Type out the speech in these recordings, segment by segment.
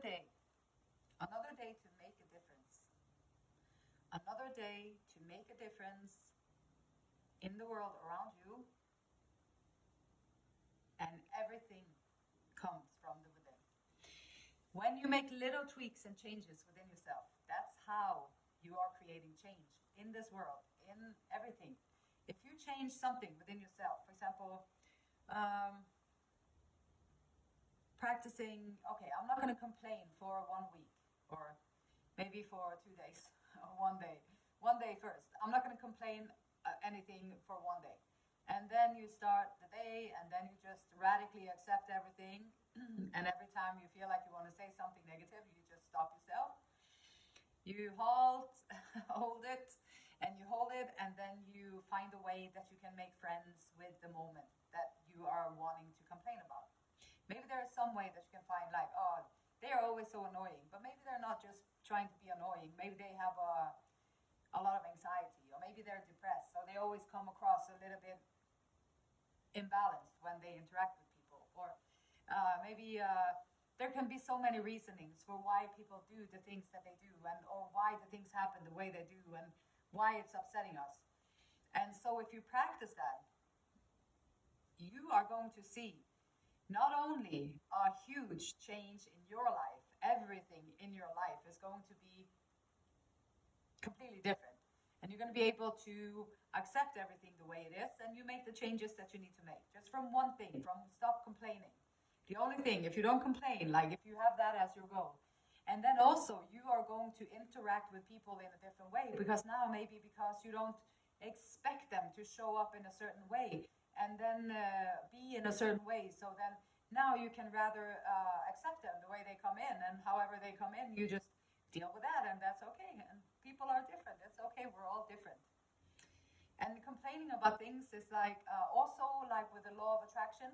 day. Another day to make a difference. Another day to make a difference in the world around you. And everything comes from the within. When you make little tweaks and changes within yourself, that's how you are creating change in this world, in everything. If you change something within yourself, for example, practicing, okay, I'm not going to complain for 1 week or maybe for 2 days or 1 day. 1 day first. I'm not going to complain anything for 1 day. And then you start the day and then you just radically accept everything. And every time you feel like you want to say something negative, you just stop yourself. You hold it, and you hold it, and then you find a way that you can make friends with the moment that you are wanting to complain about. Maybe there is some way that you can find like, oh, they are always so annoying, but maybe they're not just trying to be annoying. Maybe they have a lot of anxiety, or maybe they're depressed, so they always come across a little bit imbalanced when they interact with people. Or maybe there can be so many reasonings for why people do the things that they do, and or why the things happen the way they do, and why it's upsetting us. And so if you practice that, you are going to see not only a huge change in your life, everything in your life is going to be completely different. And you're going to be able to accept everything the way it is, and you make the changes that you need to make. Just from one thing, from stop complaining. The only thing, if you don't complain, like if you have that as your goal. And then also you are going to interact with people in a different way, because now maybe because you don't expect them to show up in a certain way and then be in a certain way. So then now you can rather accept them the way they come in, and however they come in, you just deal with that, and that's okay. And people are different. It's okay. We're all different. And complaining about things is like also like with the law of attraction.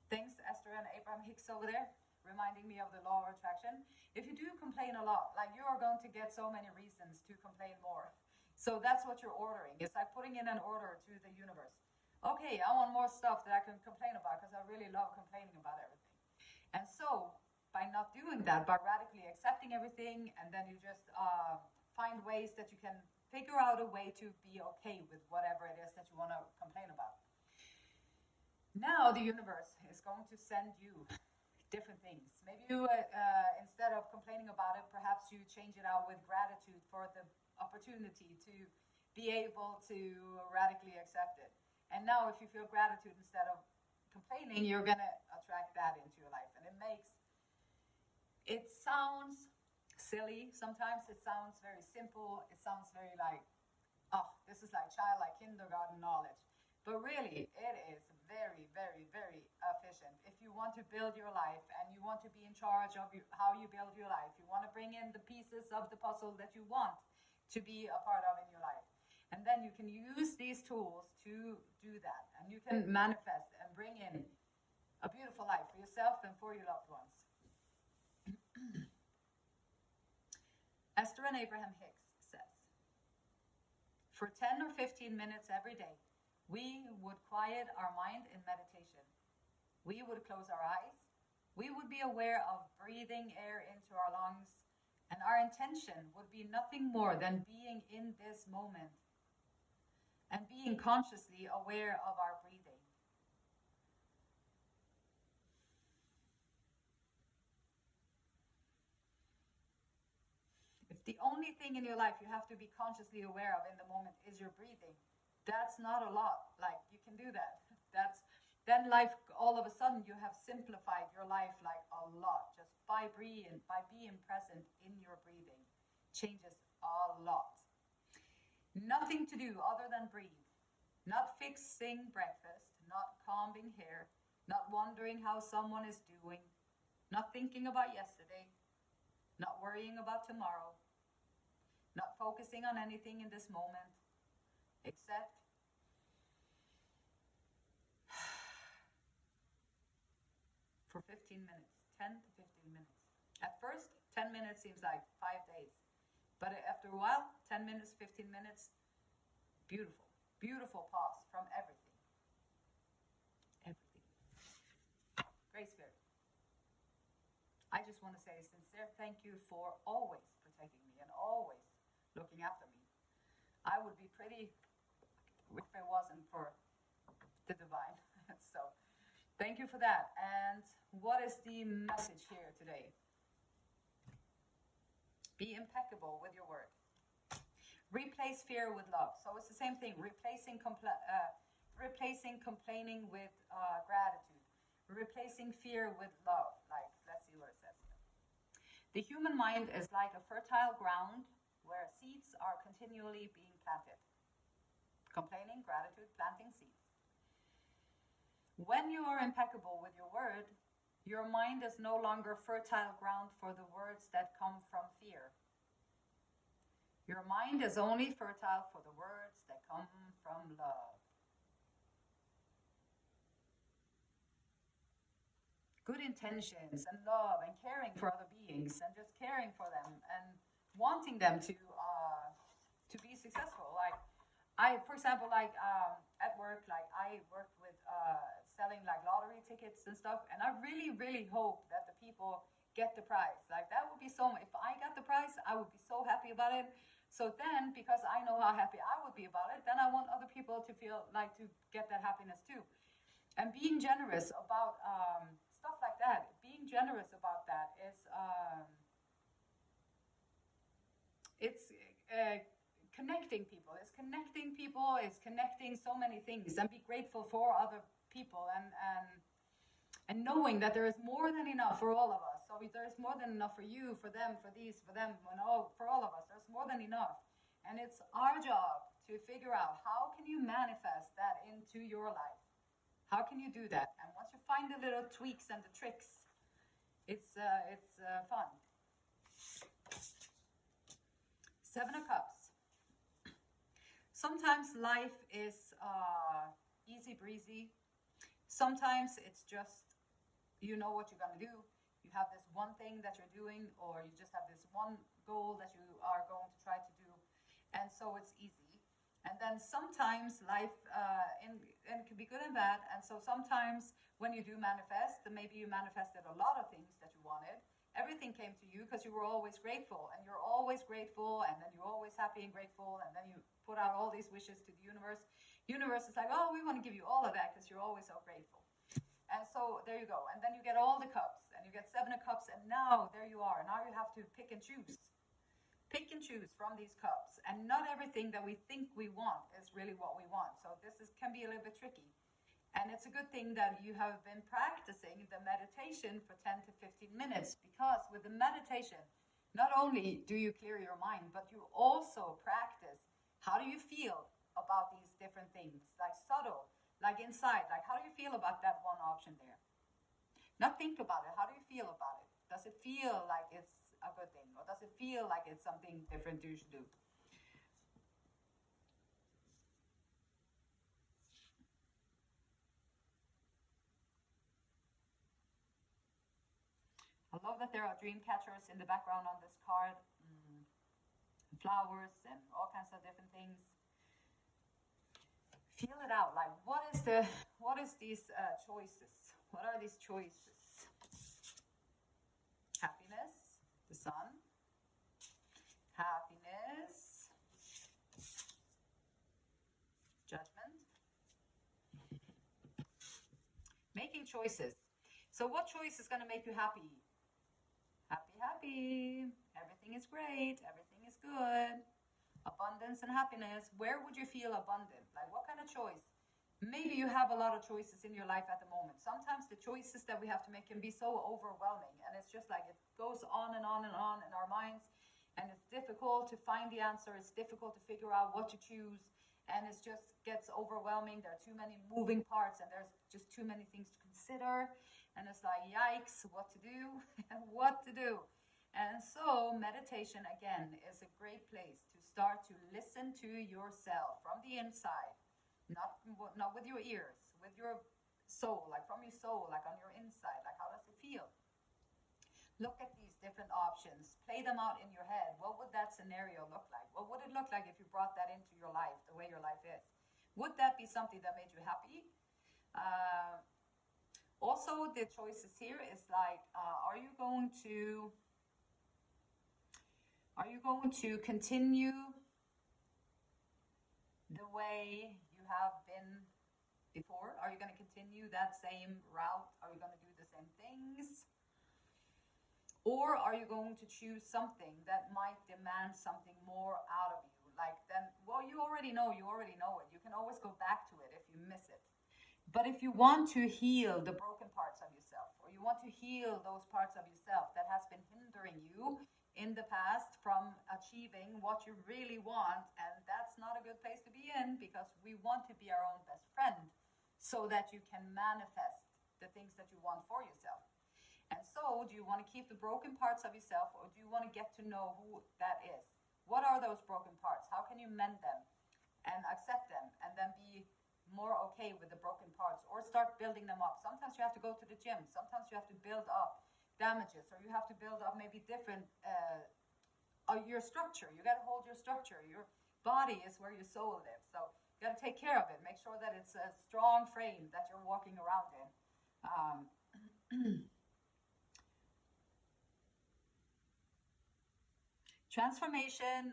Thanks, Esther and Abraham Hicks over there, reminding me of the law of attraction. If you do complain a lot, like you are going to get so many reasons to complain more. So that's what you're ordering. It's like putting in an order to the universe. Okay, I want more stuff that I can complain about because I really love complaining about everything. And so by not doing that, by radically accepting everything, and then you just find ways that you can figure out a way to be okay with whatever it is that you want to complain about. Now the universe is going to send you different things. Maybe you, instead of complaining about it, perhaps you change it out with gratitude for the opportunity to be able to radically accept it. And now if you feel gratitude instead of complaining, you're going to attract that into your life. And it sounds silly. Sometimes it sounds very simple. It sounds very like, oh, this is like childlike kindergarten knowledge. But really, it is very, very, very efficient. If you want to build your life and you want to be in charge of how you build your life, you want to bring in the pieces of the puzzle that you want to be a part of in your life. And then you can use these tools to do that. And you can manifest and bring in a beautiful life for yourself and for your loved ones. Esther and Abraham Hicks says, for 10 or 15 minutes every day, we would quiet our mind in meditation. We would close our eyes. We would be aware of breathing air into our lungs. And our intention would be nothing more than being in this moment and being consciously aware of our breathing. If the only thing in your life you have to be consciously aware of in the moment is your breathing, that's not a lot. Like, you can do that. Then life, all of a sudden, you have simplified your life like a lot. Just by breathing, by being present in your breathing, changes a lot. Nothing to do other than breathe. Not fixing breakfast, not combing hair, not wondering how someone is doing, not thinking about yesterday, not worrying about tomorrow, not focusing on anything in this moment, except for 15 minutes, 10 to 15 minutes. At first, 10 minutes seems like 5 days. But after a while, 10 minutes, 15 minutes, beautiful. Beautiful pause from everything. Everything. Great Spirit. I just want to say a sincere thank you for always protecting me and always looking after me. I would be pretty if it wasn't for the divine. So thank you for that. And what is the message here today? Be impeccable with your word. Replace fear with love. So it's the same thing. Replacing complaining with gratitude. Replacing fear with love. Like, let's see what it says here. The human mind is like a fertile ground where seeds are continually being planted. Complaining, gratitude, planting seeds. When you are impeccable with your word, your mind is no longer fertile ground for the words that come from fear. Your mind is only fertile for the words that come from love. Good intentions and love and caring for other beings and just caring for them and wanting them to be successful. Like for example, at work, like I work with selling like lottery tickets and stuff, and I really, really hope that the people get the prize. Like that would be so. If I got the prize, I would be so happy about it. So then, because I know how happy I would be about it, then I want other people to feel like to get that happiness too. And being generous about stuff like that, being generous about that is connecting people. It's connecting people. It's connecting so many things, and be grateful for other people and knowing that there is more than enough for all of us. So there's more than enough for you, for them, for these, for them, for all of us. There's more than enough. And it's our job to figure out how can you manifest that into your life. How can you do that? And once you find the little tweaks and the tricks, it's fun. Seven of Cups. Sometimes life is easy breezy. Sometimes it's just, you know what you're going to do. You have this one thing that you're doing, or you just have this one goal that you are going to try to do. And so it's easy. And then sometimes life and it can be good and bad. And so sometimes when you do manifest, then maybe you manifested a lot of things that you wanted. Everything came to you because you were always grateful. And you're always grateful. And then you're always happy and grateful. And then you put out all these wishes to the universe. Universe is like, oh, we want to give you all of that because you're always so grateful. And so there you go. And then you get all the cups. And you get 7 of Cups. And now there you are. Now you have to pick and choose. Pick and choose from these cups. And not everything that we think we want is really what we want. So can be a little bit tricky. And it's a good thing that you have been practicing the meditation for 10 to 15 minutes. Because with the meditation, not only do you clear your mind, but you also practice how do you feel about these different things. Like subtle, like inside. Like how do you feel about that one option there? Not think about it. How do you feel about it? Does it feel like it's a good thing, or does it feel like it's something different you should do? I love that there are dream catchers in the background on this card, flowers and all kinds of different things. Feel it out. Like what is these choices? What are these choices? Happiness, the sun. Happiness, judgment. Making choices. So what choice is going to make you happy? Happy. Everything is great. Everything is good. Abundance and happiness. Where would you feel abundant? Like what kind of choice? Maybe you have a lot of choices in your life at the moment. Sometimes the choices that we have to make can be so overwhelming. And it's just like it goes on and on and on in our minds. And it's difficult to find the answer. It's difficult to figure out what to choose. And it just gets overwhelming. There are too many moving parts and there's just too many things to consider. And it's like, yikes, what to do and what to do. And so meditation, again, is a great place to start to listen to yourself from the inside. Not with your ears, with your soul, like from your soul, like on your inside. Like how does it feel? Look at these different options. Play them out in your head. What would that scenario look like? What would it look like if you brought that into your life, the way your life is? Would that be something that made you happy? Also, the choices here is like, are you going to continue the way you have been before? Are you going to continue that same route? Are you going to do the same things? Or are you going to choose something that might demand something more out of you? Like then, well, you already know it. You can always go back to it if you miss it. But if you want to heal the broken parts of yourself, or you want to heal those parts of yourself that has been hindering you in the past from achieving what you really want, and that's not a good place to be in, because we want to be our own best friend so that you can manifest the things that you want for yourself. And so, do you want to keep the broken parts of yourself, or do you want to get to know who that is? What are those broken parts? How can you mend them and accept them, and then be more okay with the broken parts, or start building them up? Sometimes you have to go to the gym. Sometimes you have to build up damages, or you have to build up maybe different your structure. You got to hold your structure. Your body is where your soul lives, so you got to take care of it. Make sure that it's a strong frame that you're walking around in. Transformation,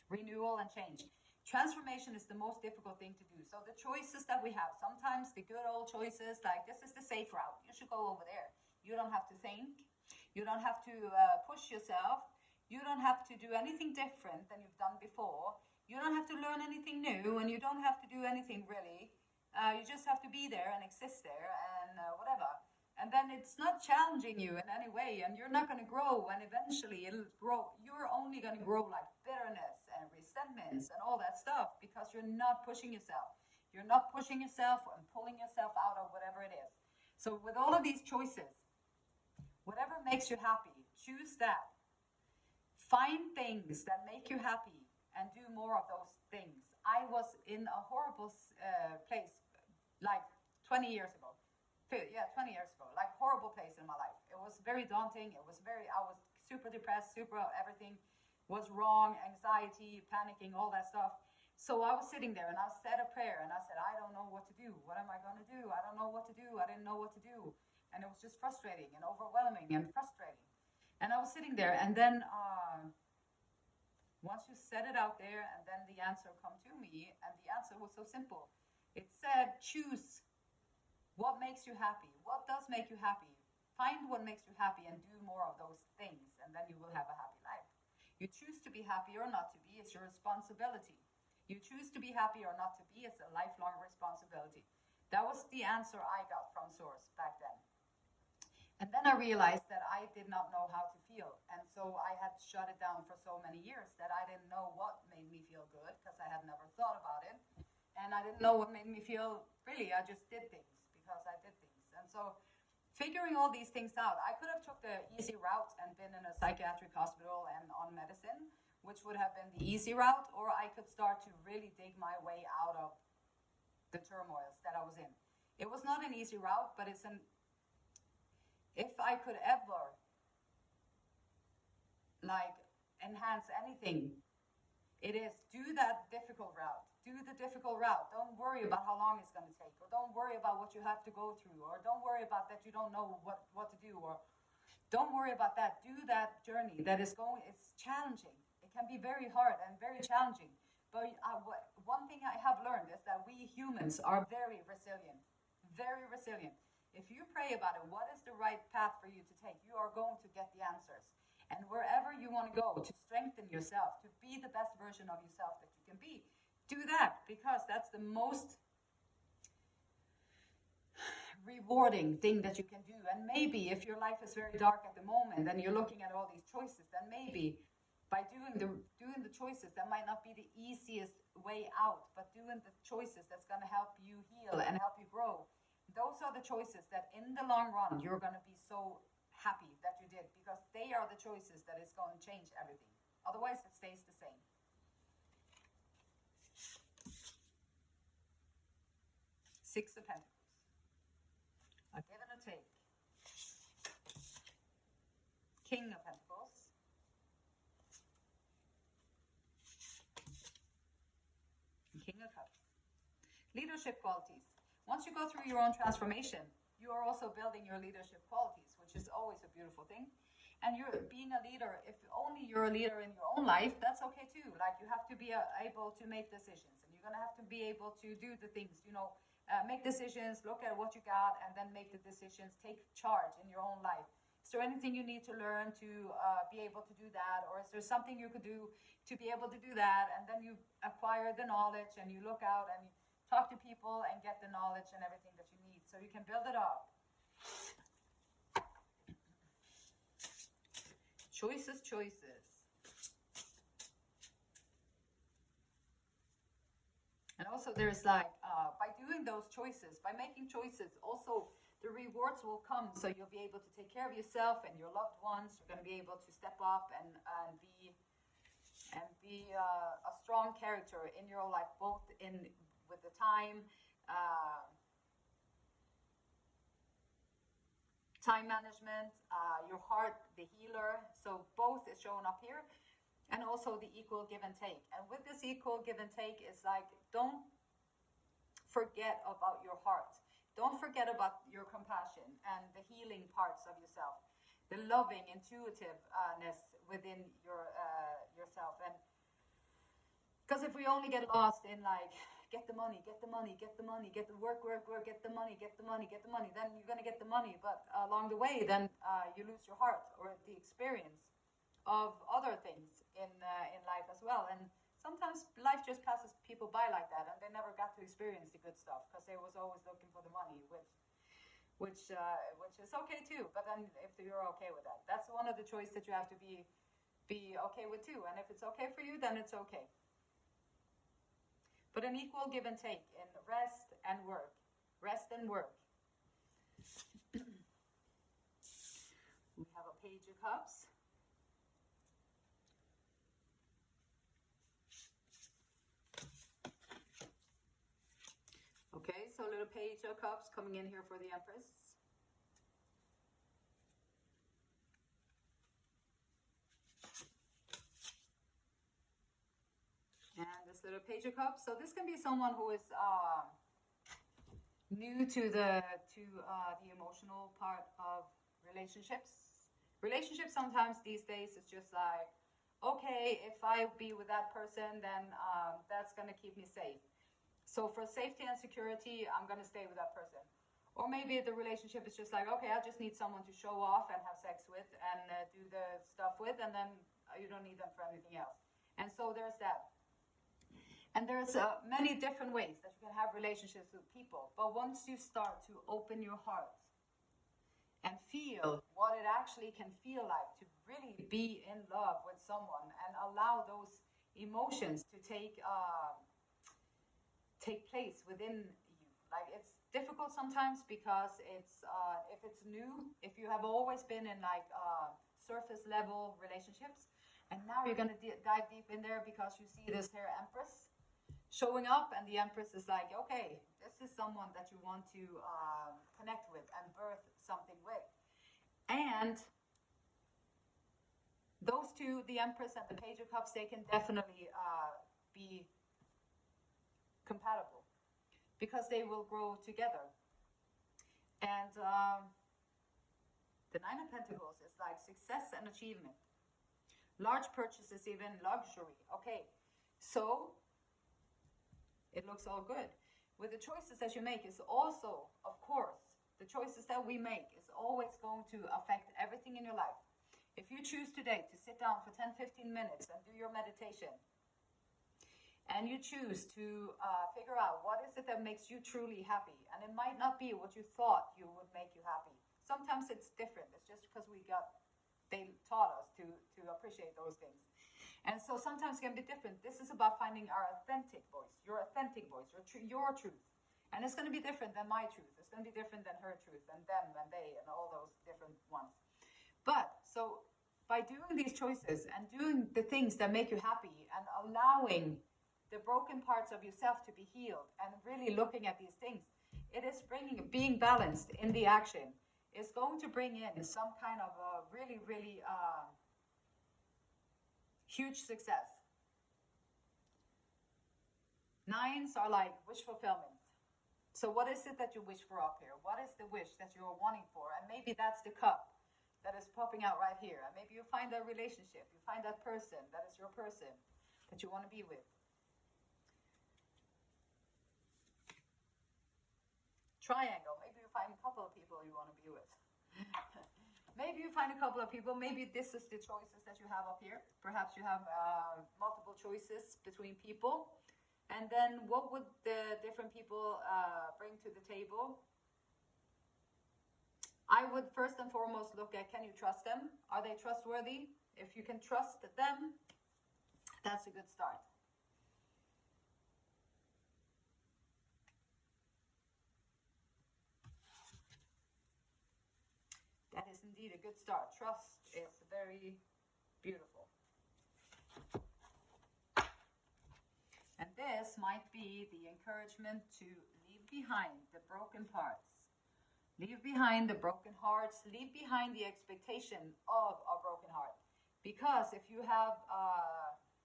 renewal, and change. Transformation is the most difficult thing to do. So the choices that we have, sometimes the good old choices, like this is the safe route, you should go over there. You don't have to think. You don't have to push yourself. You don't have to do anything different than you've done before. You don't have to learn anything new, and you don't have to do anything really. You just have to be there and exist there and whatever. And then it's not challenging you in any way, and you're not going to grow, and eventually it'll grow. You're only going to grow like bitterness and resentments and all that stuff, because you're not pushing yourself. You're not pushing yourself and pulling yourself out of whatever it is. So with all of these choices, whatever makes you happy, choose that. Find things that make you happy and do more of those things. I was in a horrible place like 20 years ago. 20 years ago, like horrible place in my life. It was very daunting. I was super depressed, everything was wrong, anxiety, panicking, all that stuff. So I was sitting there and I said a prayer and I said, I don't know what to do. What am I going to do? I don't know what to do. I didn't know what to do. And it was just frustrating and overwhelming and frustrating. And I was sitting there, and then once you set it out there, and then the answer come to me, and the answer was so simple. It said, choose what makes you happy. What does make you happy? Find what makes you happy and do more of those things, and then you will have a happy life. You choose to be happy or not to be. It's your responsibility. You choose to be happy or not to be. It's a lifelong responsibility. That was the answer I got from Source back then. And then I realized that I did not know how to feel. And so I had shut it down for so many years that I didn't know what made me feel good, because I had never thought about it. And I didn't know what made me feel, really, I just did things because I did things. And so figuring all these things out, I could have took the easy route and been in a psychiatric hospital and on medicine, which would have been the easy route, or I could start to really dig my way out of the turmoils that I was in. It was not an easy route, but if I could ever enhance anything, it is do that difficult route. Do the difficult route. Don't worry about how long it's going to take, or don't worry about what you have to go through, or don't worry about that you don't know what to do, or don't worry about that. Do that journey that is it's challenging. It can be very hard and very challenging. But one thing I have learned is that we humans are very resilient. Very resilient. If you pray about it, what is the right path for you to take? You are going to get the answers. And wherever you want to go to strengthen yourself, to be the best version of yourself that you can be, do that, because that's the most rewarding thing that you can do. And maybe if your life is very dark at the moment and you're looking at all these choices, then maybe by doing the choices, that might not be the easiest way out, but doing the choices that's going to help you heal and help you grow. Those are the choices that in the long run, you're going to be so happy that you did, because they are the choices that is going to change everything. Otherwise, it stays the same. Six of Pentacles. A give and a take. King of Pentacles. And King of Cups. Leadership qualities. once you go through your own transformation, you are also building your leadership qualities, which is always a beautiful thing. And you're being a leader, if only you're a leader in your own life, that's okay too. Like, you have to be able to make decisions, and you're going to have to be able to do the things, make decisions, look at what you got, and then make the decisions, take charge in your own life. Is there anything you need to learn to be able to do that? Or is there something you could do to be able to do that? And then you acquire the knowledge, and you look out and you talk to people and get the knowledge and everything that you need so you can build it up. Choices. And also there's like, by doing those choices, by making choices, also the rewards will come. So you'll be able to take care of yourself and your loved ones. You're going to be able to step up and be a strong character in your life, both with the time management, your heart, the healer. So both is shown up here. And also the equal give and take. And with this equal give and take, it's like, don't forget about your heart. Don't forget about your compassion and the healing parts of yourself, the loving intuitiveness within yourself. And because if we only get lost in like, get the money, get the work, get the money, then you're going to get the money. But along the way, then you lose your heart or the experience of other things in life as well. And sometimes life just passes people by like that, and they never got to experience the good stuff because they was always looking for the money, which is okay too. But then if you're okay with that, that's one of the choices that you have to be okay with too. And if it's okay for you, then it's okay. But an equal give and take in rest and work. We have a Page of Cups. Okay, so a little Page of Cups coming in here for the Empress. And this little Page of Cups. So this can be someone who is new to the emotional part of relationships. Relationships sometimes these days is just like, okay, if I be with that person, then that's gonna keep me safe. So for safety and security, I'm gonna stay with that person. Or maybe the relationship is just like, okay, I just need someone to show off and have sex with and do the stuff with, and then you don't need them for anything else. And so there's that. And there's many different ways that you can have relationships with people. But once you start to open your heart and feel what it actually can feel like to really be in love with someone and allow those emotions to take place within you. Like, it's difficult sometimes because it's if it's new, if you have always been in like surface level relationships, and now you're gonna dive deep in there because you see this here Empress showing up, and the Empress is like, okay, this is someone that you want to connect with and birth something with. And those two, the Empress and the Page of Cups, they can definitely be compatible because they will grow together. And the Nine of Pentacles is like success and achievement. Large purchases, even luxury. Okay, so it looks all good. With the choices that you make is also, of course, the choices that we make is always going to affect everything in your life. If you choose today to sit down for 10-15 minutes and do your meditation, and you choose to figure out what is it that makes you truly happy, and it might not be what you thought you would make you happy. Sometimes it's different. It's just because they taught us to appreciate those things. And so sometimes it can be different. This is about finding our authentic voice, your truth. And it's going to be different than my truth. It's going to be different than her truth and them and they and all those different ones. But so by doing these choices and doing the things that make you happy and allowing the broken parts of yourself to be healed and really looking at these things, it is being balanced in the action. It's going to bring in some kind of a really, really huge success. Nines are like wish fulfillment. So what is it that you wish for up here? What is the wish that you're wanting for? And maybe that's the cup that is popping out right here. And maybe you find that relationship, you find that person that is your person that you want to be with. Triangle, maybe you find a couple of people you want to be with. Maybe you find a couple of people, maybe this is the choices that you have up here. Perhaps you have multiple choices between people. And then what would the different people bring to the table? I would first and foremost look at, can you trust them? Are they trustworthy? If you can trust them, that's a good start. That is indeed a good start. Trust is very beautiful. And this might be the encouragement to leave behind the broken parts. Leave behind the broken hearts. Leave behind the expectation of a broken heart. Because if you have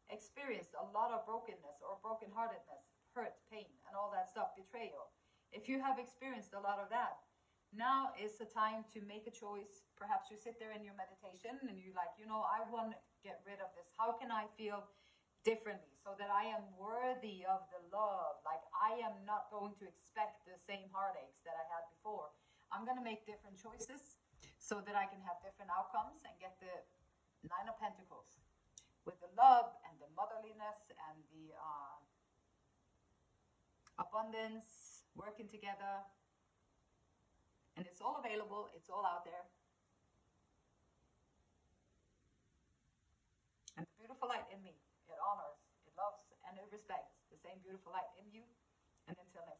experienced a lot of brokenness or brokenheartedness, hurt, pain, and all that stuff, betrayal, if you have experienced a lot of that, now is the time to make a choice. Perhaps you sit there in your meditation and you're like, you know, I want to get rid of this. How can I feel differently so that I am worthy of the love? Like, I am not going to expect the same heartaches that I had before. I'm going to make different choices so that I can have different outcomes and get the Nine of Pentacles with the love and the motherliness and the abundance working together. And it's all available. It's all out there. And the beautiful light in me, it honors, it loves, and it respects the same beautiful light in you. And until next time.